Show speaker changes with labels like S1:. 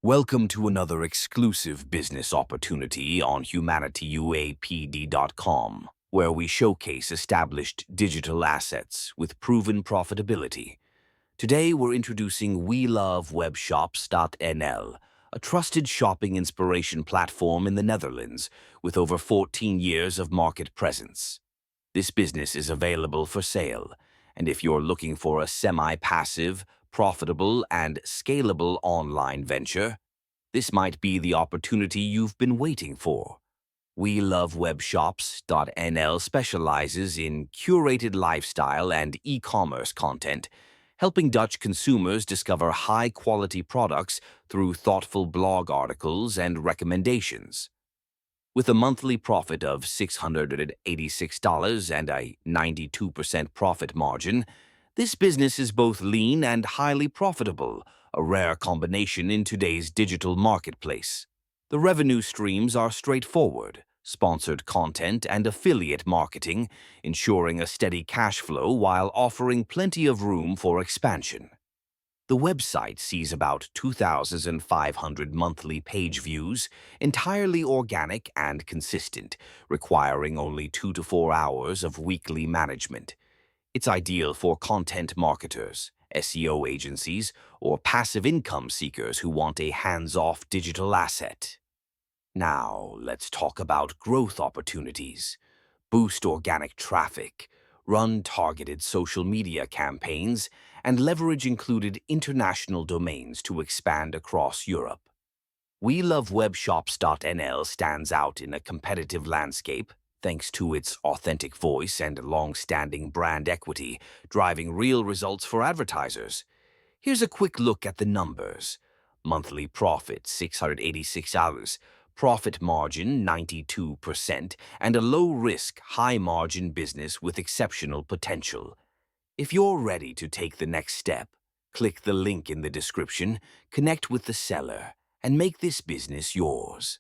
S1: Welcome to another exclusive business opportunity on HUMANITYUAPD.com, where we showcase established digital assets with proven profitability. Today, we're introducing Welovewebshops.nl, a trusted shopping inspiration platform in the Netherlands with over 14 years of market presence. This business is available for sale, and if you're looking for a semi-passive, profitable, and scalable online venture, this might be the opportunity you've been waiting for. Welovewebshops.nl specializes in curated lifestyle and e-commerce content, helping Dutch consumers discover high-quality products through thoughtful blog articles and recommendations. With a monthly profit of $686 and a 92% profit margin, this business is both lean and highly profitable, a rare combination in today's digital marketplace. The revenue streams are straightforward: sponsored content and affiliate marketing, ensuring a steady cash flow while offering plenty of room for expansion. The website sees about 2,500 monthly page views, entirely organic and consistent, requiring only 2 to 4 hours of weekly management. It's ideal for content marketers, SEO agencies, or passive income seekers who want a hands-off digital asset. Now, let's talk about growth opportunities. Boost organic traffic, run targeted social media campaigns, and leverage included international domains to expand across Europe. Welovewebshops.nl stands out in a competitive landscape thanks to its authentic voice and long-standing brand equity, driving real results for advertisers. Here's a quick look at the numbers. Monthly profit $686, profit margin 92%, and a low-risk, high-margin business with exceptional potential. If you're ready to take the next step, click the link in the description, connect with the seller, and make this business yours.